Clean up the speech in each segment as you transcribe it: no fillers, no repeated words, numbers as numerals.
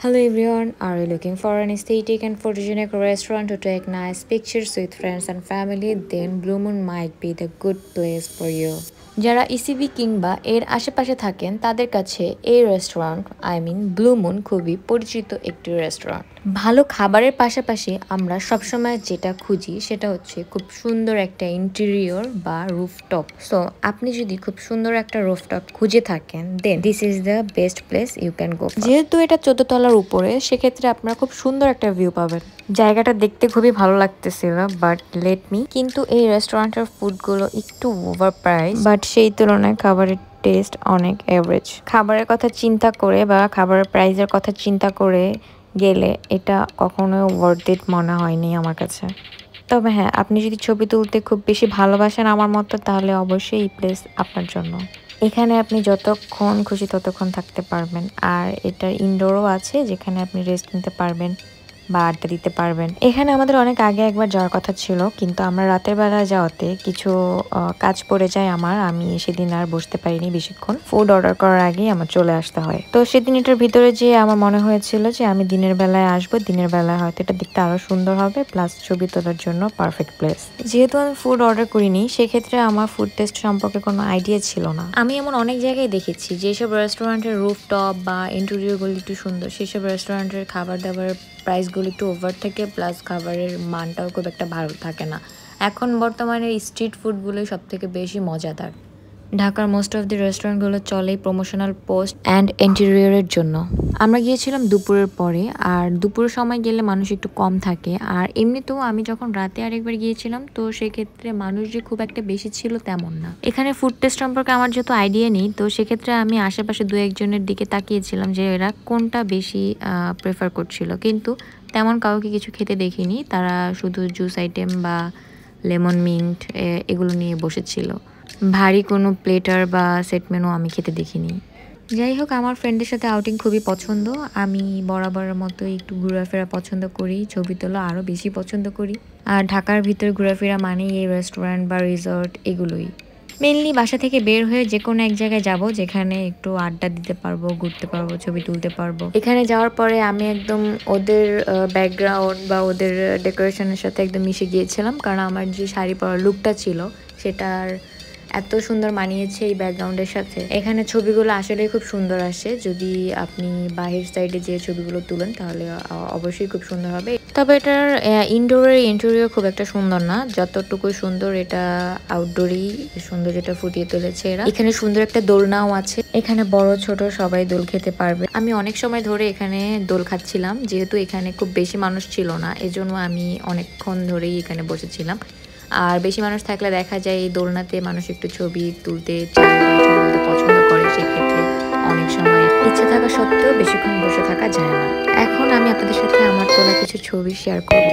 Hello everyone, are you looking for an aesthetic and photogenic restaurant to take nice pictures with friends and family? Then Blue Moon might be the good place for you. যারা ECB কিংবা এর আশেপাশে থাকেন তাদের কাছে এই restaurant blue moon খুবই পরিচিত একটি রেস্টুরেন্ট। ভালো খাবারের পাশাপাশি আমরা সবসময় যেটা খুঁজি সেটা হচ্ছে খুব সুন্দর একটা ইন্টেরিয়র বা রুফটপ। সো আপনি যদি খুব সুন্দর একটা রুফটপ খুঁজে থাকেন then this is the best place you can go. যেহেতু এটা 14 তলার উপরে সেক্ষেত্রে আপনারা খুব সুন্দর একটা ভিউ পাবেন। জায়গাটা দেখতে খুবই ভালো লাগতেছিল বাট লেট মি কিন্তু এই রেস্টুরেন্টের ফুডগুলো একটু ওভার প্রাইস, বাট সেই তুলনায় খাবারের টেস্ট অনেক এভারেজ। খাবারের কথা চিন্তা করে বা খাবারের প্রাইসের কথা চিন্তা করে গেলে এটা কখনোই ওয়ার্থ ইট মনে হয়নি আমার কাছে। তবে হ্যাঁ, আপনি যদি ছবি তুলতে খুব বেশি ভালোবাসেন আমার মতো তাহলে অবশ্যই এই প্লেস আপনার জন্য। এখানে আপনি যতক্ষণ খুশি ততক্ষণ থাকতে পারবেন, আর এটার ইনডোরও আছে যেখানে আপনি রেস্ট নিতে পারবেন বা আড্ডা দিতে পারবেন। এখানে আমাদের অনেক আগে একবার যাওয়ার কথা ছিল কিন্তু আমরা রাতের বেলা যাওয়াতে কিছু কাজ পড়ে যায় আমি সেদিন আর বসতে পারিনি বেশিক্ষণ। ফুড অর্ডার করার আগেই আমার চলে আসতে হয়। তো সেদিন এটার ভিতরে যে আমার মনে হয়েছিল যে আমি দিনের বেলায় আসবো, দিনের বেলায় হয়তো এটা দেখতে আরো সুন্দর হবে, প্লাস ছবি তোলার জন্য পারফেক্ট প্লেস। যেহেতু আমি ফুড অর্ডার করিনি সেক্ষেত্রে আমার ফুড টেস্ট সম্পর্কে কোনো আইডিয়া ছিল না। আমি এমন অনেক জায়গায় দেখেছি যেসব রেস্টুরেন্টের রুফটপ বা ইন্টেরিয়রগুলো একটু সুন্দর সেসব রেস্টুরেন্টের খাবার দাবারের প্রাইসগুলো একটু ওভার থাকে, প্লাস খাবারের মানটাও খুব একটা ভালো থাকে না। এখন বর্তমানে স্ট্রিট ফুডগুলোই সব থেকে বেশি মজাদার। ঢাকার মোস্ট অফ দি রেস্টুরেন্টগুলো চলেই প্রমোশনাল পোস্ট অ্যান্ড ইন্টেরিয়রের জন্য। আমরা গিয়েছিলাম দুপুরের পরে, আর দুপুরের সময় গেলে মানুষ একটু কম থাকে। আর এমনিতেও আমি যখন রাতে আরেকবার গিয়েছিলাম তো সেক্ষেত্রে মানুষ যে খুব একটা বেশি ছিল তেমন না। এখানে ফুড টেস্ট সম্পর্কে আমার যেহেতু আইডিয়া নেই তো সেক্ষেত্রে আমি আশেপাশে দু একজনের দিকে তাকিয়েছিলাম যে এরা কোনটা বেশি প্রেফার করছিল, কিন্তু তেমন কাউকে কিছু খেতে দেখিনি। তারা শুধু জুস আইটেম বা লেমন মিন্ট এগুলো নিয়ে বসেছিল। ভারী কোনো প্লেটার বা সেট মেনু আমি খেতে দেখিনি। যাই হোক, আমার ফ্রেন্ডের সাথে আউটিং খুবই পছন্দ। আমি বরাবরের মতো একটু ঘোরাফেরা পছন্দ করি, ছবি তোলা আরও বেশি পছন্দ করি। আর ঢাকার ভিতরে ঘোরাফেরা মানেই এই রেস্টুরেন্ট বা রিসর্ট এগুলোই। মেনলি বাসা থেকে বের হয়ে যে কোনো এক জায়গায় যাব যেখানে একটু আড্ডা দিতে পারবো, ঘুরতে পারবো, ছবি তুলতে পারবো। এখানে যাওয়ার পরে আমি একদম ওদের ব্যাকগ্রাউন্ড বা ওদের ডেকোরেশনের সাথে একদম মিশে গিয়েছিলাম, কারণ আমার যে শাড়ি পরার লুকটা ছিল সেটার এত সুন্দর মানিয়েছে এই ব্যাকগ্রাউন্ডের সাথে। এখানে ছবিগুলো আসলে খুব সুন্দর আসে। যদি আপনি বাহির সাইডে যে ছবিগুলো তুলেন তাহলে অবশ্যই খুব সুন্দর হবে। তবে এটার ইনডোরের ইন্টেরিয়র খুব একটা সুন্দর না, যতটুকু সুন্দর এটা আউটডোরই সুন্দর, যেটা ফুটিয়ে তুলেছে এরা। এখানে সুন্দর একটা দোলনাও আছে, এখানে বড় ছোট সবাই দোল খেতে পারবে। আমি অনেক সময় ধরে এখানে দোল খাচ্ছিলাম, যেহেতু এখানে খুব বেশি মানুষ ছিল না এজন্য আমি অনেকক্ষণ ধরেই এখানে বসেছিলাম। আর বেশি মানুষ থাকলে দেখা যায় এই দোলনাতে মানুষ একটু ছবি তুলতে চায়, ছবি তুলতে পছন্দ করে, সেক্ষেত্রে অনেক সময় ইচ্ছে থাকা সত্ত্বেও বেশিক্ষণ বসে থাকা যায় না। এখন আমি আপনাদের সাথে আমার তোলা কিছু ছবি শেয়ার করব।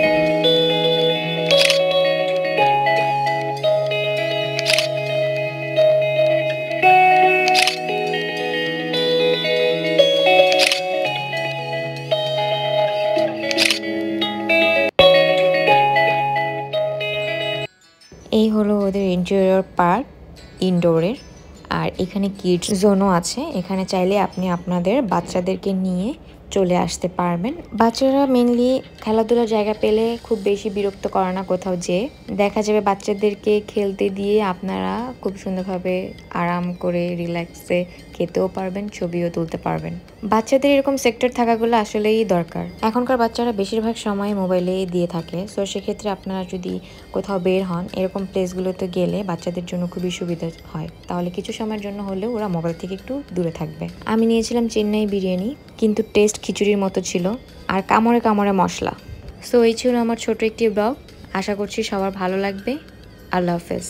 এই হলো ওদের ইন্টেরিয়র পার্ট ইনডোরের। আর এখানে কিডস জোনও আছে, এখানে চাইলে আপনি আপনাদের বাচ্চাদেরকে নিয়ে চলে আসতে পারবেন। বাচ্চারা মেনলি খেলাধুলার জায়গা পেলে খুব বেশি বিরক্ত করে না কোথাও, যে দেখা যাবে বাচ্চাদেরকে খেলতে দিয়ে আপনারা খুব সুন্দরভাবে আরাম করে রিল্যাক্সে খেতেও পারবেন, ছবিও তুলতে পারবেন। বাচ্চাদের এরকম সেক্টর থাকাগুলো আসলেই দরকার। এখনকার বাচ্চারা বেশিরভাগ সময় মোবাইলে দিয়ে থাকে, সো সেক্ষেত্রে আপনারা যদি কোথাও বের হন এরকম প্লেসগুলোতে গেলে বাচ্চাদের জন্য খুবই সুবিধা হয়, তাহলে কিছু সময়ের জন্য হলেও ওরা মোবাইল থেকে একটু দূরে থাকবে। আমি নিয়েছিলাম চেন্নাই বিরিয়ানি, কিন্তু টেস্ট খিচুড়ির মতো ছিল আর কামড়ে কামড়ে মশলা। সো এই ছিল আমার ছোট একটি ব্লগ, আশা করছি সবার ভালো লাগবে। আল্লাহ হাফেজ।